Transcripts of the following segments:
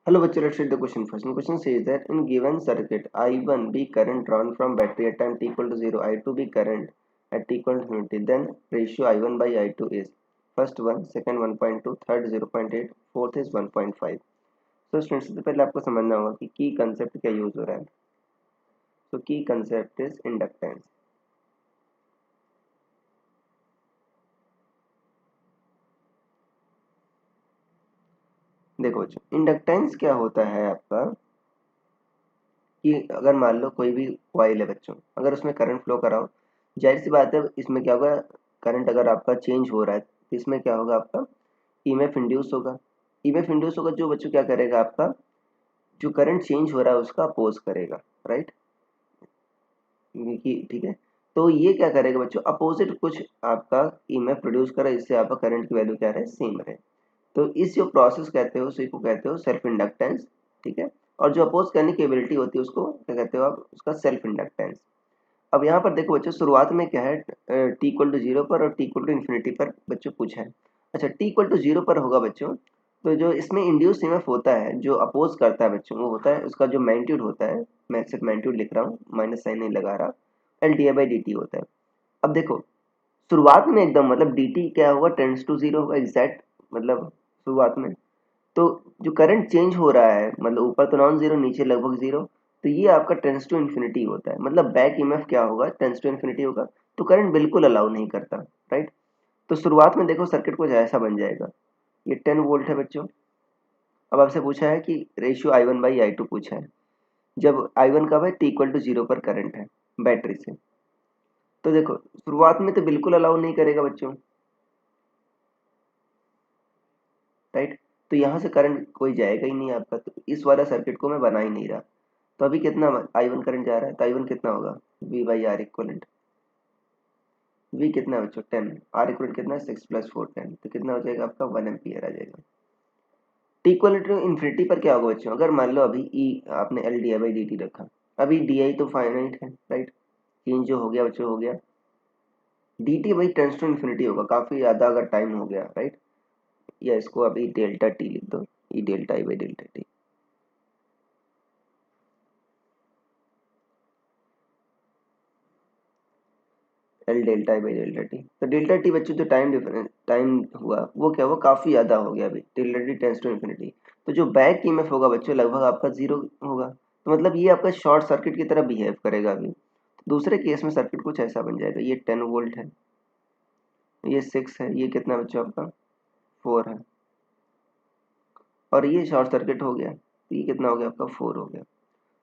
Hello, bachcho, let's read the question first. The question says that in given circuit, I1 be current drawn from battery at time t equal to 0, I2 be current at t equal to infinity. Then ratio I1 by I2 is first 1, second 1.2, third 0.8, fourth is 1.5. तो students सबसे पहले आपको समझना होगा कि की concept क्या use हो रहा है. तो की कंसेप्ट इज इंडक्टेंस. देखो बच्चों, इंडक्टेंस क्या होता है आपका कि अगर मान लो कोई भी कॉइल है बच्चों, अगर उसमें करंट फ्लो कराओ, जाहिर सी बात है इसमें क्या होगा, करंट अगर आपका चेंज हो रहा है तो इसमें क्या होगा, आपका ईएमएफ इंड्यूस होगा. ईएमएफ इंड्यूस होगा जो बच्चों क्या करेगा, आपका जो करंट चेंज हो रहा है उसका अपोज करेगा. राइट, कि ठीक है. तो ये क्या करेगा बच्चों, अपोजिट कुछ आपका ईएमएफ प्रोड्यूस करे, इससे आपका करंट की वैल्यू क्या रहे, सेम रहे. तो इस जो प्रोसेस कहते हो उसी को कहते हो सेल्फ इंडक्टेंस. ठीक है. और जो अपोज करने की एबिलिटी होती है उसको क्या कहते हो आप, उसका सेल्फ इंडक्टेंस. अब यहाँ पर देखो बच्चों, शुरुआत में क्या है, टी इक्वल टू जीरो पर और टी इक्वल टू इन्फिनिटी पर बच्चों पूछा है. अच्छा, टी इक्वल टू जीरो पर होगा बच्चों, तो जो इसमें इंड्यूस ईएमएफ होता है जो अपोज करता है बच्चों, वो होता है उसका जो मैग्नीट्यूड होता है, मैं सिर्फ मैग्नीट्यूड लिख रहा हूँ, माइनस साइन नहीं लगा रहा, L D I by D T होता है. अब देखो, शुरुआत में एकदम मतलब डी टी क्या होगा, टेंड्स टू जीरो होगा एग्जैक्ट, मतलब शुरुआत में. तो जो करंट चेंज हो रहा है, मतलब ऊपर तो नॉन जीरो, नीचे लगभग जीरो, तो ये आपका टेंस टू इन्फिनिटी होता है. मतलब बैक ईएमएफ क्या होगा, टेंस टू इन्फिनिटी होगा. तो करंट बिल्कुल अलाउ नहीं करता. राइट. तो शुरुआत में देखो सर्किट कुछ ऐसा बन जाएगा. ये 10 वोल्ट है बच्चों. अब आपसे पूछा है कि ratio I one by I two पूछा है, जब आई वन कब है, टी इक्वल टू जीरो पर करंट है बैटरी से. तो देखो शुरुआत में तो बिल्कुल अलाउ नहीं करेगा बच्चों. राइट. तो यहाँ से करंट कोई जाएगा ही नहीं आपका, तो इस वाला सर्किट को मैं बना ही नहीं रहा. तो अभी कितना आई वन करंट जा रहा है, तो आई वन कितना होगा, V by R equivalent. V कितना है बच्चों, 10. आर इक्वलेंट कितना है, 6 + 4 10. तो कितना हो जाएगा आपका, 1 एम्पियर आ जाएगा. टी इक्वलेंट टू इन्फिनिटी पर क्या होगा बच्चों, अगर मान लो अभी ई आपने L D I by D T रखा, अभी डी आई तो फाइनाइट है. राइट. चेंज जो हो गया बच्चों हो गया. D T by tends to infinity होगा काफी ज्यादा अगर टाइम हो गया. राइट. या इसको अभी डेल्टा टी लिख दो, ई delta I by delta T. L delta I by delta T. तो डेल्टा टी बच्चों जो टाइम डिफरेंस टाइम हुआ वो क्या हुआ, काफी ज्यादा हो गया. अभी delta T tends to infinity. तो जो बैक ईएमएफ होगा बच्चों लगभग आपका जीरो होगा. तो मतलब ये आपका शॉर्ट सर्किट की तरह बिहेव करेगा अभी. दूसरे केस में सर्किट कुछ ऐसा बन जाएगा, ये 10 वोल्ट है, ये 6 है, ये कितना बच्चों आपका 4 है, और ये शॉर्ट सर्किट हो गया, तो ये कितना हो गया आपका 4 हो गया.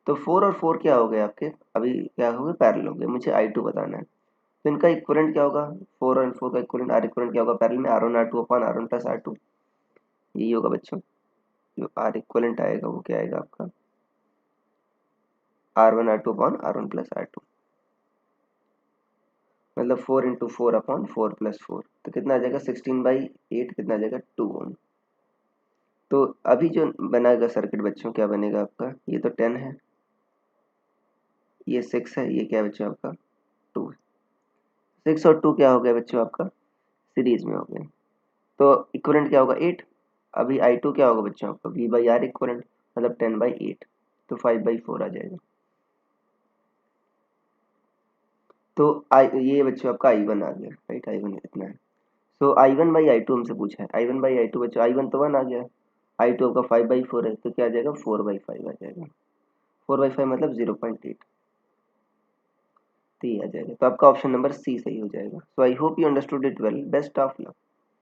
तो 4 और 4 क्या हो गए आपके, अभी क्या हो गए, पैरेलल हो गए. मुझे आई टू बताना है. तो इनका इक्विवेलेंट क्या होगा, 4 और 4 का इक्विवेलेंट, आर इक्विवेलेंट क्या होगा पैरेलल में, R one R two upon R one plus R two. यही होगा बच्चों. जो आर इक्विवेलेंट आएगा वो क्या आएगा आपका, R one R two upon R one plus R two. मतलब 4 × 4 अपॉन 4 + 4, तो कितना आ जाएगा 16/8, कितना आ जाएगा 2 ओम. तो अभी जो बनेगा सर्किट बच्चों क्या बनेगा आपका, ये तो 10 है, ये 6 है, ये क्या है बच्चों आपका 2. 6 और 2 क्या हो गया बच्चों आपका, सीरीज में हो गए. तो इक्विवेलेंट क्या होगा 8. अभी आई टू क्या होगा बच्चों आपका, वी बाई आर इक्विवेलेंट, मतलब 10/8, तो 5/4 आ जाएगा. तो आई ये बच्चों आपका आई वन आ गया. राइट, आई वन इतना है. So I one by I two हमसे पूछा है, I one by I two बच्चों, आई वन तो 1 आ गया, आई टू आपका 5/4 है, तो क्या आ जाएगा 4/5 आ जाएगा. 4/5 मतलब 0.8. तो ये आ जाएगा. तो आपका ऑप्शन नंबर सी सही हो जाएगा. So I hope you understood it well. Best of luck.